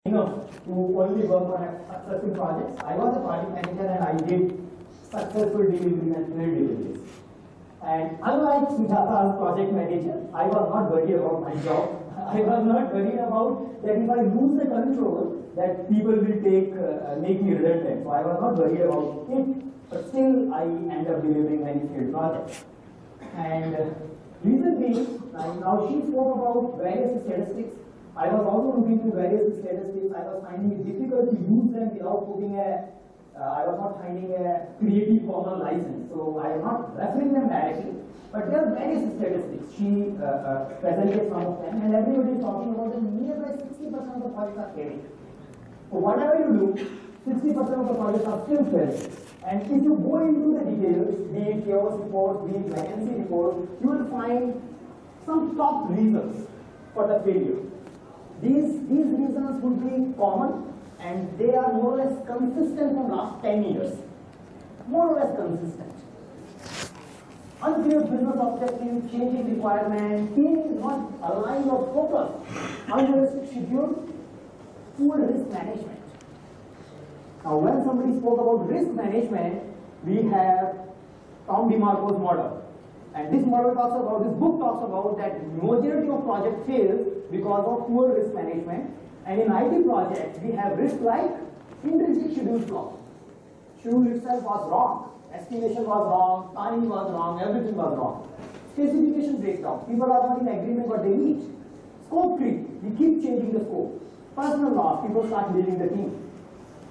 to only work on successful projects. I was a project manager and I did successful delivery and failed deliveries. And unlike Sujata's project manager, I was not worried about my job. I was not worried about that if I lose the control, that people will make me redundant. So I was not worried about it, but still I end up delivering many failed projects. And reason being, now she spoke about various statistics. I was also looking through various statistics. I was finding it difficult to use them without putting I was not finding a creative common license. So I am not referring them directly, but there are various statistics. She presented some of them, and everybody is talking about that nearby 60% of the projects are failing. So whatever you do, 60% of the projects are still failing. And if you go into the details, be it chaos reports, be it vacancy reports, you will find some top reasons for the failure. These reasons would be common, and they are more or less consistent from last 10 years. More or less consistent. Unclear business objectives, changing requirements, team not aligned or focused, unrealistic schedule, poor risk management. Now, when somebody spoke about risk management, we have Tom DeMarco's model. And this model talks about, this book talks about that majority of projects fail because of poor risk management. And in IT projects, we have risk like intrinsic schedule flaw. Schedule itself was wrong, estimation was wrong, planning was wrong, everything was wrong. Specification breakdown, people are not in agreement what they need. Scope creep, we keep changing the scope. Personal loss, people start leaving the team.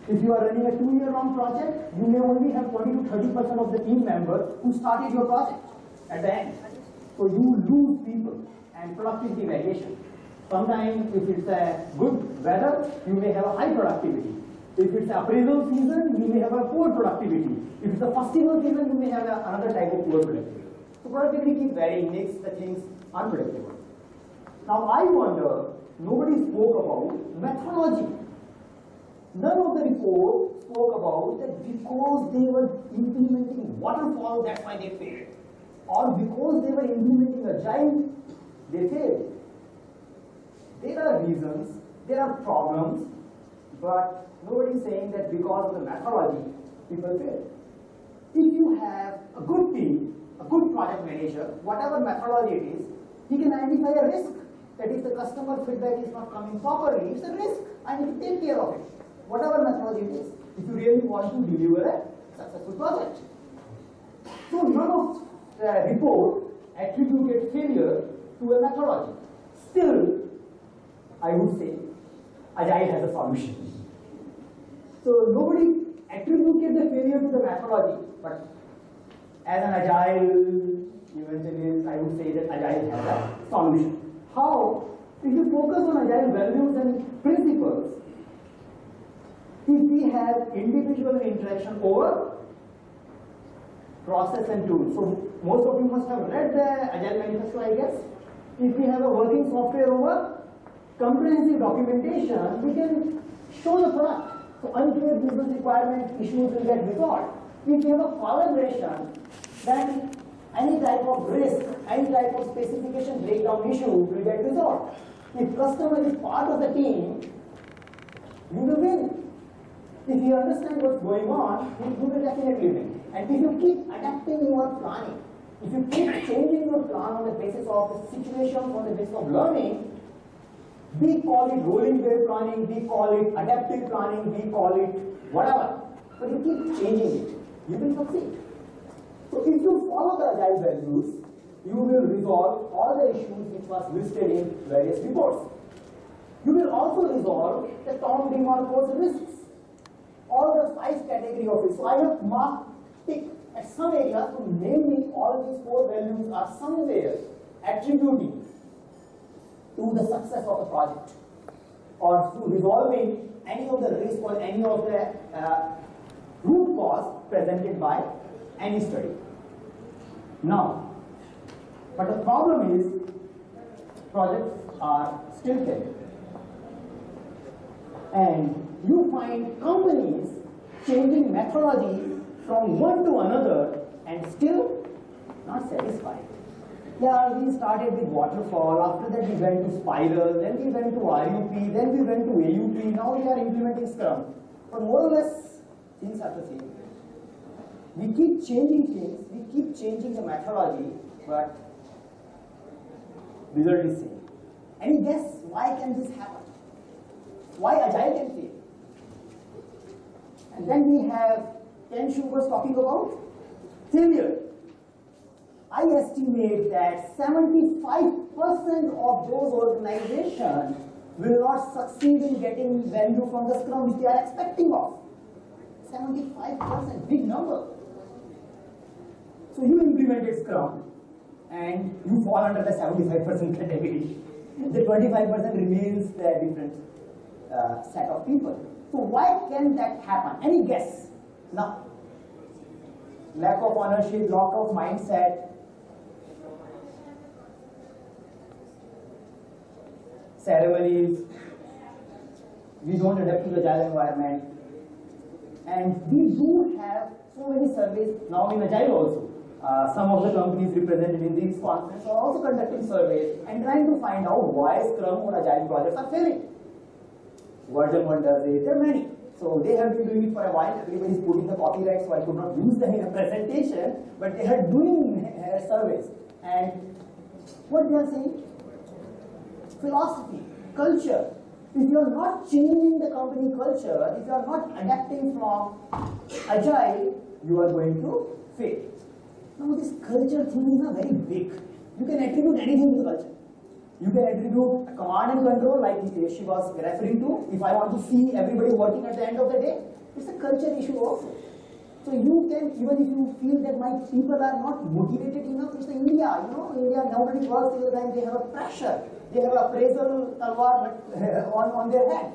If you are running a 2-year-long project, you may only have 20 to 30% of the team members who started your project at the end. So you lose people and productivity variation. Sometimes if it's a good weather, you may have a high productivity. If it's appraisal season, you may have a poor productivity. If it's a festival season, you may have another type of poor productivity. So productivity keeps varying, makes the things unpredictable. Now I wonder, nobody spoke about methodology. None of the report spoke about that because they were implementing waterfall, that's why they failed. Or because they were implementing Agile, they failed. There are reasons, there are problems, but nobody is saying that because of the methodology, people fail. If you have a good team, a good project manager, whatever methodology it is, he can identify a risk. That if the customer feedback is not coming properly, it's a risk. I need to take care of it. Whatever methodology it is, if you really want to deliver a successful project. So none of the report attributed failure to a methodology. Still, I would say, Agile has a solution. So nobody attributed the failure to the methodology, but as an Agile evangelist, I would say that Agile has a solution. How? If you focus on Agile values and principles, if we have individual interaction over process and tools. So most of you must have read the Agile Manifesto, I guess. If we have a working software over comprehensive documentation, we can show the product. So unclear business requirement issues will get resolved. If we have a collaboration, then any type of risk, any type of specification breakdown issue will get resolved. If customer is part of the team, you will win. If you understand what's going on, you will definitely win. And if you keep adapting your planning, if you keep changing your plan on the basis of the situation, on the basis of learning, we call it rolling wave planning, we call it adaptive planning, we call it whatever. But you keep changing it, you will succeed. So if you follow the Agile values, you will resolve all the issues which was listed in various reports. You will also resolve the Tom DeMarco's risks. All the 5 categories of it. So I have marked tick at some areas, so mainly all these 4 values are somewhere attributing to the success of the project or to resolving any of the risk or any of the root cause presented by any study. Now, but the problem is projects are still failing. And you find companies changing methodology from one to another and still not satisfied. Yeah, we started with waterfall, after that we went to spiral, then we went to RUP, then we went to AUP, now we are implementing Scrum. But more or less, things are the same. We keep changing things, we keep changing the methodology, but result is same. Any guess why can this happen? Why Agile can fail? And then we have Ken Schuber's talking about failure. I estimate that 75% of those organizations will not succeed in getting value from the Scrum which they are expecting of. 75%, big number. So you implemented Scrum and you fall under the 75% category. The 25% remains the different set of people. So why can that happen? Any guess? No. Lack of ownership, lack of mindset, ceremonies, we don't adapt to the Agile environment, and we do have so many surveys now in Agile also. Some of the companies represented in these conferences are also conducting surveys and trying to find out why Scrum or Agile projects are failing. Version 1 does it, there are many. So they have been doing it for a while, everybody is putting the copyright, so I could not use them in a presentation, but they are doing surveys. And what they are saying? Philosophy, culture. If you are not changing the company culture, if you are not adapting from Agile, you are going to fail. Now this culture thing is not very big. You can attribute anything to the culture. You can attribute a command and control like she was referring to. If I want to see everybody working at the end of the day, it's a culture issue also. So you can, even if you feel that my people are not motivated enough, it's India, India nobody works till the time they have a pressure. They have appraisal talwar on their head.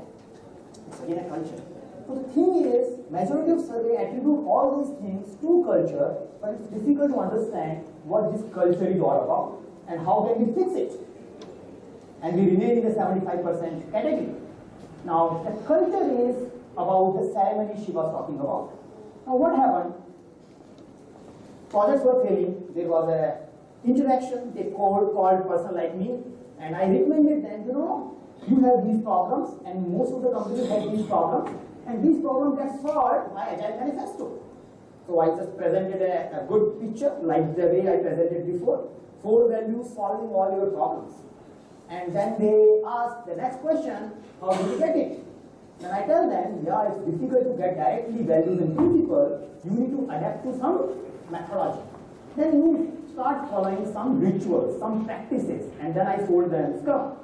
It's again a culture. So the thing is, majority of survey attribute all these things to culture, but it's difficult to understand what this culture is all about and how can we fix it. And we remain in the 75% category. Now the culture is about the ceremony she was talking about. Now what happened? Projects were failing, there was a interaction, they called person like me, and I recommended them, you have these problems, and most of the companies have these problems, and these problems get solved by Agile Manifesto. So I just presented a good picture, like the way I presented before. 4 values solving all your problems. And then they ask the next question, how do you get it? Then I tell them, yeah, it's difficult to get directly values and principles. You need to adapt to some methodology. Then you start following some rituals, some practices, and then I told them Scrum.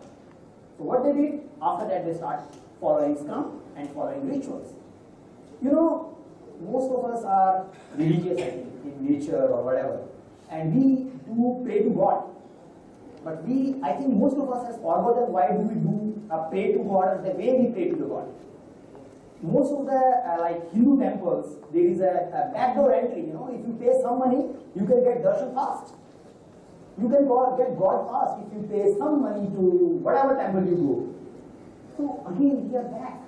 So what they did, after that they start following Scrum and following rituals. Most of us are religious, I think, in nature or whatever, and we do pray to God. But I think most of us has forgotten why do we do pray to God and the way we pray to the God. Most of the like Hindu temples, there is a backdoor entry. If you pay some money, you can get darshan fast. You can get God fast if you pay some money to whatever temple you go. So again, we are back.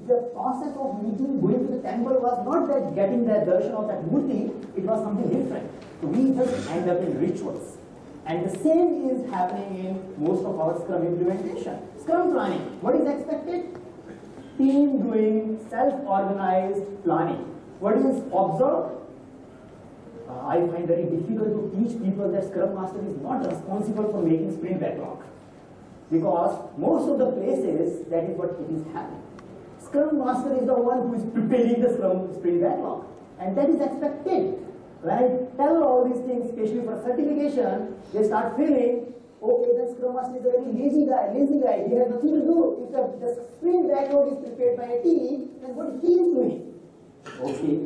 The process of going to the temple was not that getting the darshan of that murti, it was something different. So we just end up in rituals. And the same is happening in most of our Scrum implementation. Scrum planning, what is expected? Team doing self-organized planning. What is observed? I find very difficult to teach people that Scrum Master is not responsible for making sprint backlog. Because most of the places, that is what it is happening. Scrum Master is the one who is preparing the Scrum sprint backlog. And that is expected. When I tell all these things, especially for certification, they start feeling, okay, the Scrum Master is a very lazy guy, he has nothing to do. If the sprint backlog is prepared by a team, then what he is doing? Okay,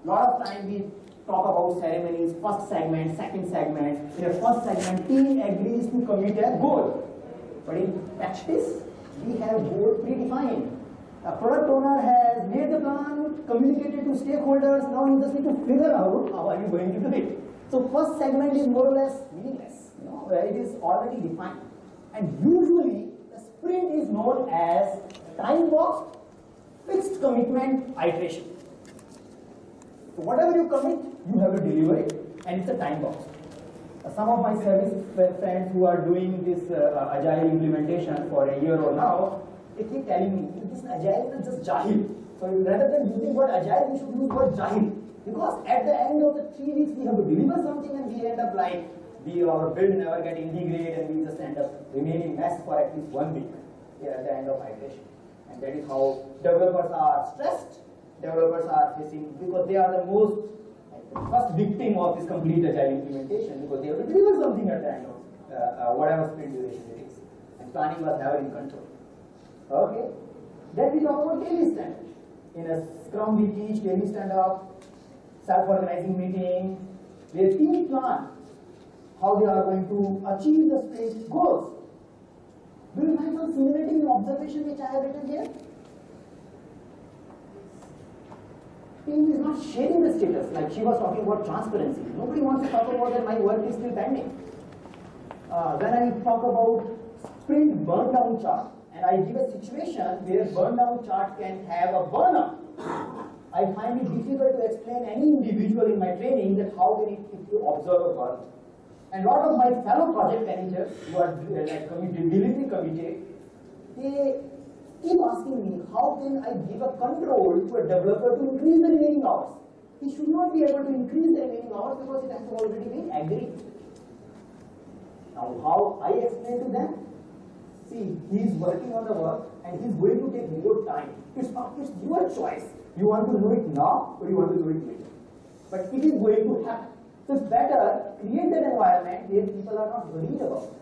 lot of time we talk about ceremonies, first segment, second segment. In the first segment, team agrees to commit a goal. But in practice, we have goal predefined. A product owner has made the plan, communicated to stakeholders, now you just need to figure out how are you going to do it. So first segment is more or less meaningless, where it is already defined. And usually the sprint is known as time boxed, fixed commitment iteration. So whatever you commit, you have to deliver it. and it's a time box. Some of my service friends who are doing this agile implementation for a year or now, they keep telling me, this agile is just jahil. So rather than using word agile, we should use word jahil. Because at the end of the 3 weeks, we have to deliver something and we end up like, our build never get integrated and we just end up remaining mess for at least 1 week at the end of iteration. And that is how developers are stressed, developers are facing, because they are the most first victim of this complete agile implementation, because they have to deliver something at the end of whatever sprint duration it is. And planning was never in control. Okay? Then we talk about daily stand-up. In a Scrum we teach daily stand-up, self-organizing meeting, where teams plan how they are going to achieve the sprint goals. Do you find some similarity in observation which I have written here? Team is not sharing the status, like she was talking about transparency. Nobody wants to talk about that my work is still pending. When I talk about sprint burn down chart, and I give a situation where burn down chart can have a burn up, I find it difficult to explain any individual in my training that how can it observe a burn. And a lot of my fellow project managers who are like delivery committee, they keep asking me, how can I give a control to a developer to increase the remaining hours? He should not be able to increase the remaining hours because it has already been agreed. Now how I explain to them? See, he is working on the work and he is going to take more time. It's your choice. You want to do it now or you want to do it later. But it is going to happen. So it's better create an environment where people are not worried about it.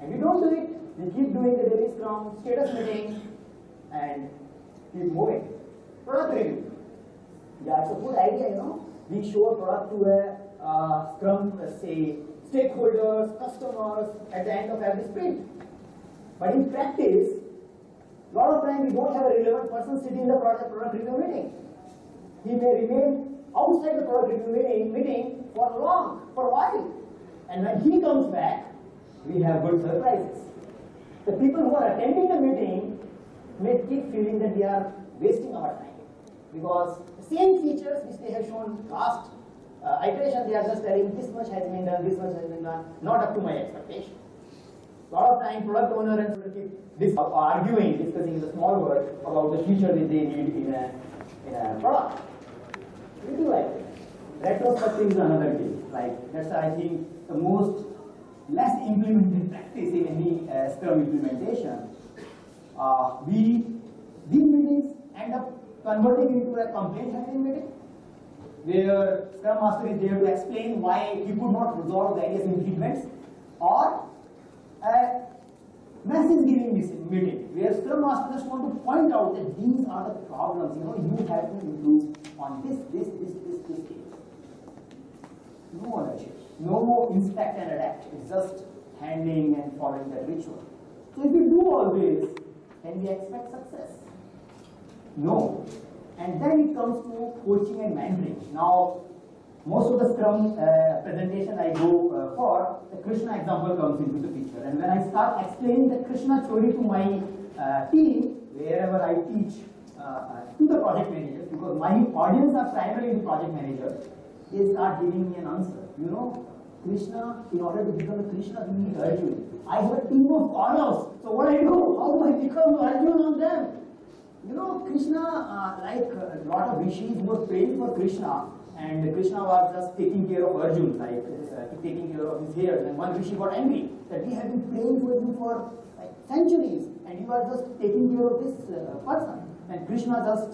And we don't do it. We keep doing the daily Scrum, status meeting, and keep moving. Product review. Yeah, it's a good idea, you know. We show a product to a Scrum, say, stakeholders, customers at the end of every sprint. But in practice, a lot of times we don't have a relevant person sitting in the product review meeting. He may remain outside the product review meeting for a while. And when he comes back, we have good surprises. The people who are attending the meeting may keep feeling that we are wasting our time. Because the same features which they have shown last iteration, they are just telling this much has been done, this much has been done, not up to my expectation. A lot of time product owner and keep arguing, discussing the small word about the feature that they need in a product. We do like it. Retrospective is another thing. Like that's I think the most less implemented practice in any Scrum implementation. These meetings end up converting into a complaint handling meeting, where Scrum Master is there to explain why he could not resolve various impediments, or a message giving meeting, where Scrum Master just want to point out that these are the problems, you have to improve on this case. No ownership, no inspect and adapt, it's just handling and following that ritual. So if we do all this, can we expect success? No. And then it comes to coaching and mentoring. Now, most of the Scrum presentation I go for, the Krishna example comes into the picture. And when I start explaining the Krishna story to my team, wherever I teach to the project managers, because my audience are primarily the project managers, they start giving me an answer. Krishna, in order to become a Krishna, we need Arjuna. I have a team of Kauravas, so what I do? How do I become Arjuna on them? Krishna, like a lot of rishis were praying for Krishna, and Krishna was just taking care of Arjuna, like taking care of his hairs. And one rishi got angry that we have been praying for you for like centuries, and you are just taking care of this person. And Krishna just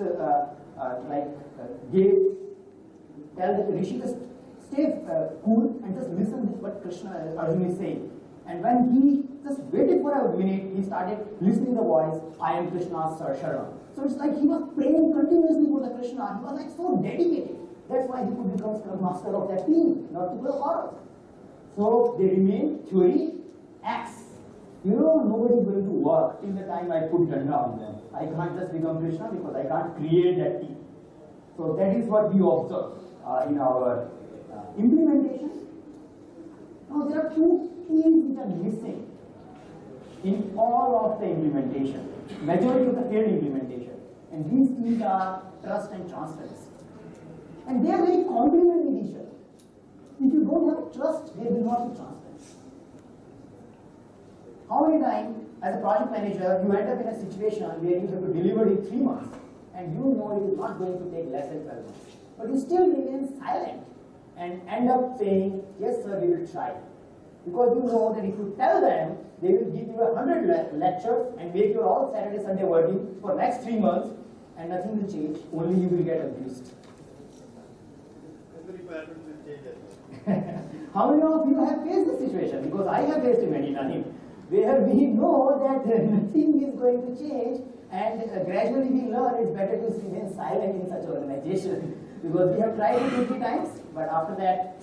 tell the rishi to stay cool and just listen to what Arjuna is saying. And when he just waited for a minute, he started listening to the voice, I am Krishna's Sharana. So it's like he was praying continuously for the Krishna. He was like so dedicated. That's why he could become Scrum Master of that team, not to the Kauravas. So they remain theory, acts. Nobody is going to work till the time I put Danda on them. I can't just become Krishna because I can't create that team. So that is what we observe in our implementation. Now there are two themes which are missing in all of the implementation, majority of the failed implementation. And these themes are trust and transparency. And they are very complement with each other. If you don't have trust, there will not be transparency. How many times, as a project manager, you end up in a situation where you have to deliver in 3 months, and you know it is not going to take less than 12 months, but you still remain silent and end up saying, yes sir, we will try. Because you know that if you tell them, they will give you 100 lectures and make you all Saturday, Sunday working for next 3 months, and nothing will change, only you will get abused. How many of you have faced this situation? Because I have faced many times, where we know that nothing is going to change, and gradually we learn it's better to remain silent in such organization. Because we have tried it 50 times, but after that,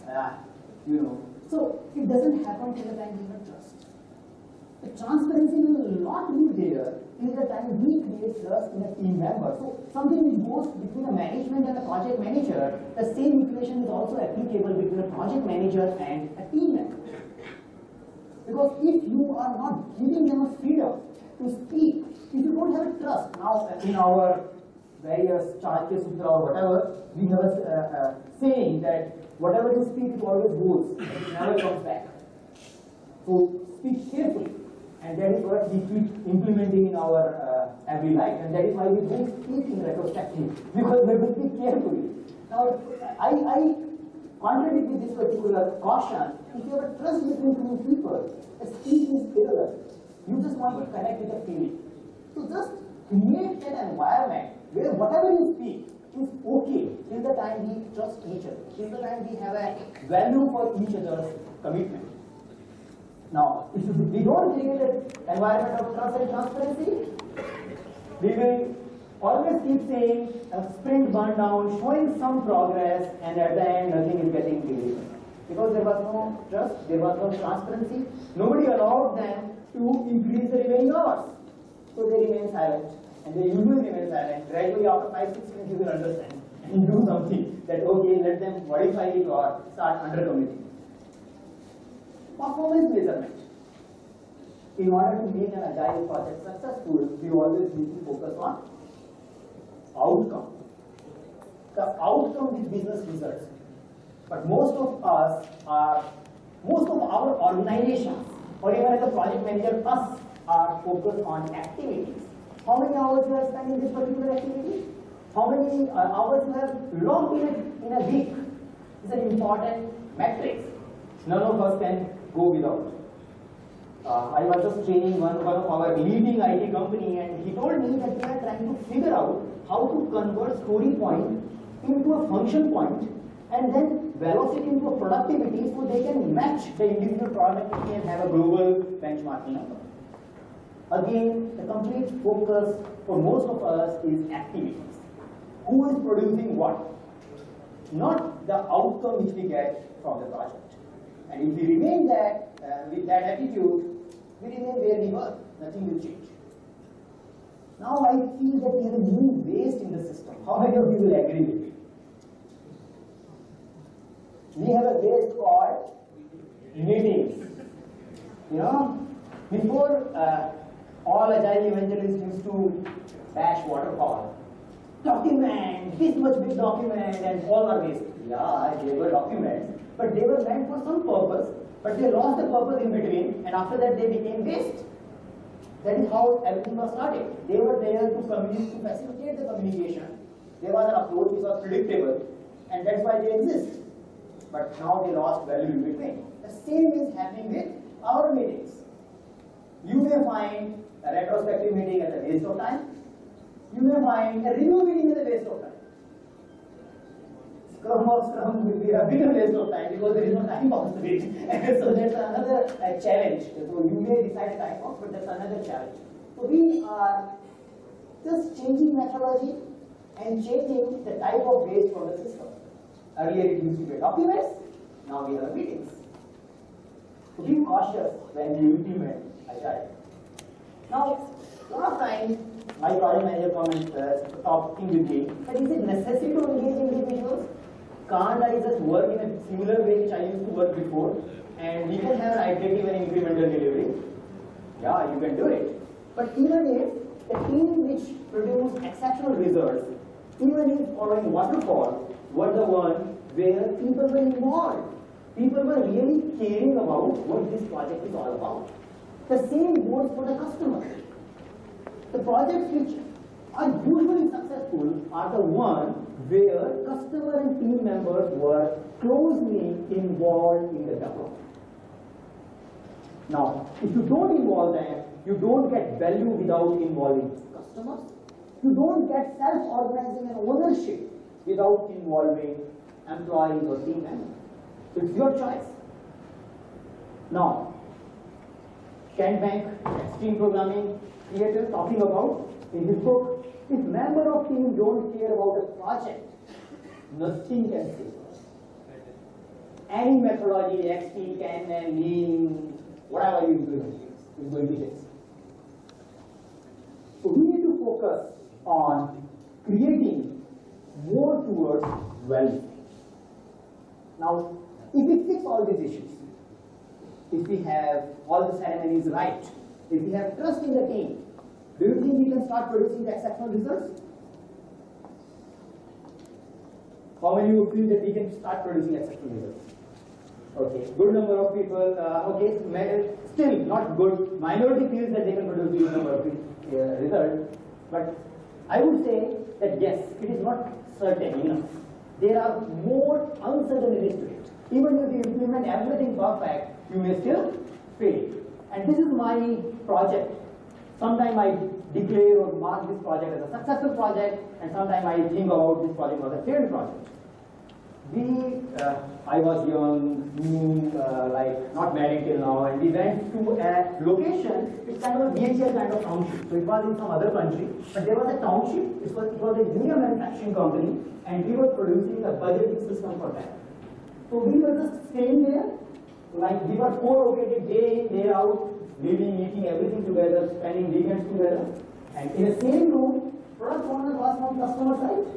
you know. So it doesn't happen till the time we have trust. The transparency will not be there till the time we create trust in a team member. So something which goes between a management and a project manager, the same equation is also applicable between a project manager and a team member. Because if you are not giving them a freedom to speak, if you don't have a trust, now in our various Charkya Sutra or whatever, we have a saying that whatever you speak, it always goes, it never comes back. So speak carefully, and that is what we keep implementing in our every life, and that is why we don't speak in retrospective, because we have to speak carefully. Now, I contradict with this particular caution. If you have a trust between two people, a speech is irrelevant. You just want to connect with a feeling. So just create an environment where whatever you speak is okay till the time we trust each other, till the time we have a value for each other's commitment. Now, if we don't create an environment of trust and transparency, we will always keep saying a sprint burn down, showing some progress, and at the end nothing is getting delivered. Because there was no trust, there was no transparency, nobody allowed them to increase the remaining hours. So they remain silent. And they usually remain silent. Gradually after 5-6 minutes you will understand and do something that okay, let them modify it or start under-committing. Performance measurement. In order to make an agile project successful, we always need to focus on outcome. The outcome is business results. But most of our organizations, or even as a project manager, us are focused on activities. How many hours you have spent in this particular activity? How many hours you have logged in a week? It's an important metric. None of us can go without. I was just training one of our leading IT company, and he told me that they are trying to figure out how to convert story point into a function point, and then velocity into a productivity, so they can match the individual productivity and have a global benchmarking number. Again, the complete focus for most of us is activities. Who is producing what? Not the outcome which we get from the project. And if we remain with that attitude, we remain where we were. Nothing will change. Now I feel that there is new waste in the system. How many of you will agree with me? We have a waste called meetings. You know, before all agile evangelists used to bash waterfall. Document, this much big document, and all are waste. Yeah, they were documents, but they were meant for some purpose, but they lost the purpose in between, and after that they became waste. That is how everything was started. They were there to facilitate the communication. There was an approach which was predictable, and that's why they exist. But now they lost value in between. The same is happening with our meetings. You may find a retrospective meeting as a waste of time. You may find a review meeting as a waste of time. Scrum will be a bigger waste of time because there is no time box to it. So that's another challenge. So you may decide a time box, but that's another challenge. So we are just changing methodology and changing the type of waste from the system. Earlier it used to be documents, now we have meetings. So be cautious when you implement Agile. Now, last time my project manager talking with me, but is it necessary to engage individuals? Can't I just work in a similar way which I used to work before, and we can have an iterative and incremental delivery? Yeah, you can do it. But even if the team which produced exceptional results, even if following waterfall, were the one where people were involved. People were really caring about what this project is all about. The same goes for the customer. The projects which are usually successful are the ones where customer and team members were closely involved in the development. Now, if you don't involve them, you don't get value without involving customers. You don't get self-organizing and ownership without involving employees or team members. So it's your choice. Now, Ken Bank, extreme programming creator, talking about in his book, if members of team don't care about a project, nothing can save us. Any methodology, XP, Kanban, Lean, whatever you implement is going to take. So we need to focus on creating more towards value. Now, if we fix all these issues, if we have all the ceremonies right, if we have trust in the team, do you think we can start producing the exceptional results? How many of you feel that we can start producing exceptional results? Okay, good number of people, okay, still not good. Minority feels that they can produce good number of results, but I would say that yes, it is not certain enough. There are more uncertainties to it. Even if you implement everything perfect, you may still fail. And this is my project. Sometimes I declare or mark this project as a successful project, and sometimes I think about this project as a failed project. I was young, new, like not married till now, and we went to a location. It's kind of a VHL kind of township. So it was in some other country, but there was a township. It was a junior manufacturing company, and we were producing a budgeting system for that. So we were just staying there, like we were co-located day in, day out, living, eating everything together, spending weekends together, and in the same room, product owner was from customer side.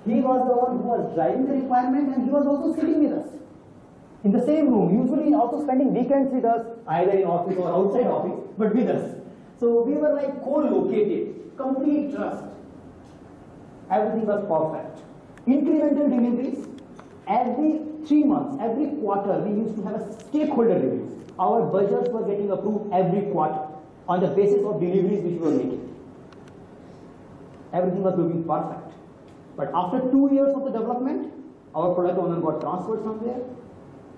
He was the one who was driving the requirement, and he was also sitting with us in the same room, usually also spending weekends with us, either in office or outside office, but with us. So we were like co-located, complete trust. Everything was perfect. Incremental deliveries, every 3 months, every quarter, we used to have a stakeholder reviews. Our budgets were getting approved every quarter on the basis of deliveries which we were making. Everything was looking perfect. But after 2 years of the development, our product owner got transferred somewhere.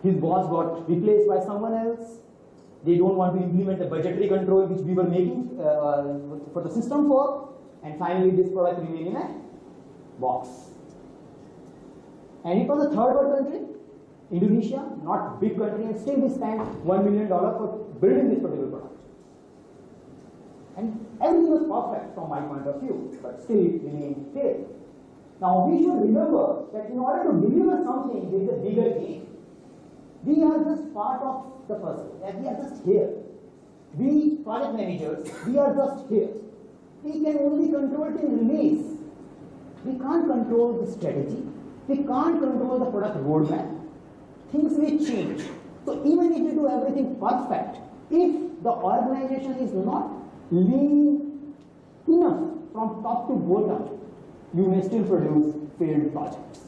His boss got replaced by someone else. They don't want to implement the budgetary control which we were making for the system for. And finally, this product remained in a box. And it was a third world country, Indonesia, not big country, and still we spent $1 million for building this particular product. And everything was perfect from my point of view, but still it remained failed. Now we should remember that in order to deliver something, there is a bigger game. We are just part of the puzzle. We are just here. We project managers, we are just here. We can only control it in release. We can't control the strategy. We can't control the product roadmap. Things may change. So even if you do everything perfect, if the organization is not lean enough from top to bottom, you may still produce failed projects.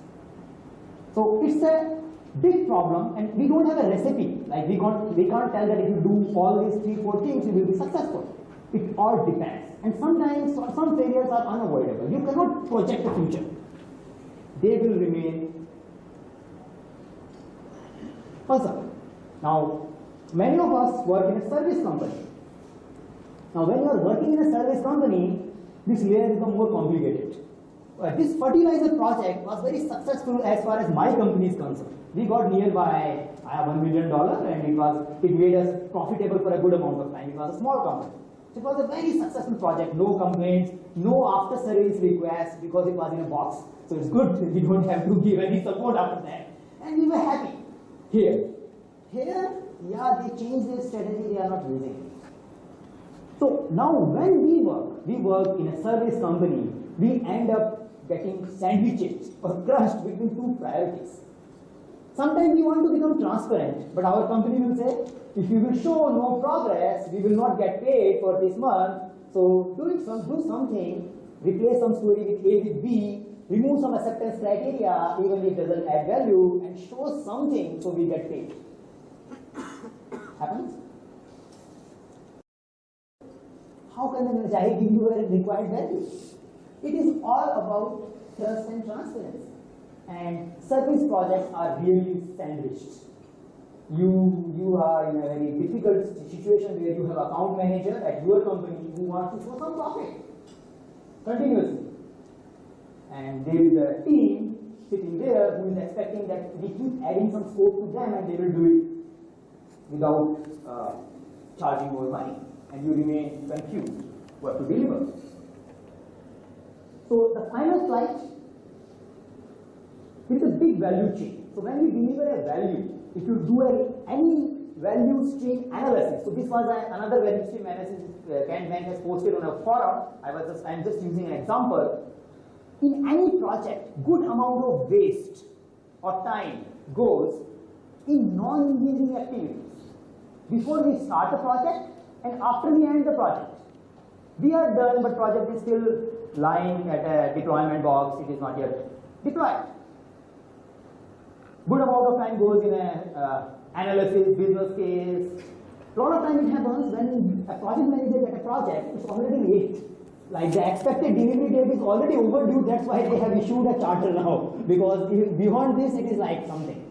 So it's a big problem, and we don't have a recipe. Like we can't tell that if you do all these 3-4 things, you will be successful. It all depends. And sometimes some failures are unavoidable. You cannot project the future. They will remain puzzle. Now, many of us work in a service company. Now, when you are working in a service company, this layer becomes more complicated. This fertilizer project was very successful as far as my company is concerned. We got nearby $1 million, and it made us profitable for a good amount of time. It was a small company. So it was a very successful project, no complaints, no after service requests because it was in a box. So it's good, we don't have to give any support after that. And we were happy. Here, yeah, they changed their strategy, they are not using it. So now when we work in a service company, we end up getting sandwiches or crushed between two priorities. Sometimes we want to become transparent, but our company will say, if you will show no progress, we will not get paid for this month. So do something, replace some story with A with B, remove some acceptance criteria, even if it doesn't add value, and show something so we get paid. Happens? How can an Agile give you a required value? It is all about trust and transparency. And service projects are really sandwiched. You are in a very difficult situation where you have account manager at your company who wants to show some profit continuously. And there is a team sitting there who is expecting that we keep adding some scope to them and they will do it without charging more money. And you remain confused what to deliver. So the final slide is a big value chain. So when we deliver a value, if you do any value stream analysis, so this was another value stream analysis Ken Bank has posted on a forum. I'm just using an example. In any project, good amount of waste or time goes in non-engineering activities. Before we start the project and after we end the project. We are done, but project is still lying at a deployment box. It is not yet deployed. Good amount of time goes in analysis, business case. A lot of time it happens when a project manager gets a project, it's already late. Like the expected delivery date is already overdue, that's why they have issued a charter now. Because beyond this, it is like something.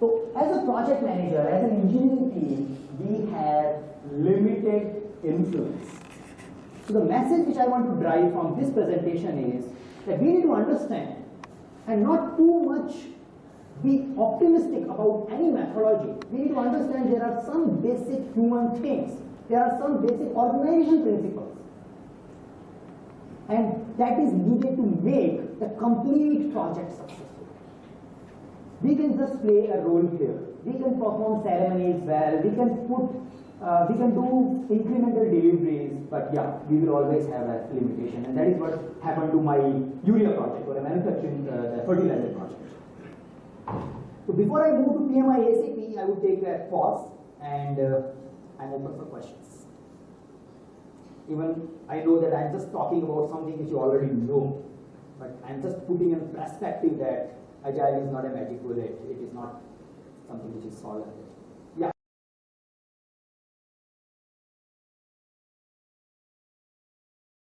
So as a project manager, as an engineering team, we have limited influence. So the message which I want to drive from this presentation is that we need to understand and not too much be optimistic about any methodology. We need to understand there are some basic human things. There are some basic organization principles. And that is needed to make the complete project successful. We can just play a role here. We can perform ceremonies well. We can do incremental deliveries, but yeah, we will always have a limitation. And that is what happened to my urea project or a manufacturing fertilizer project. So before I move to PMI ACP, I would take a pause and I'm open for questions. Even I know that I'm just talking about something which you already know, but I'm just putting in perspective that Agile is not a magic bullet. It is not something which is solved.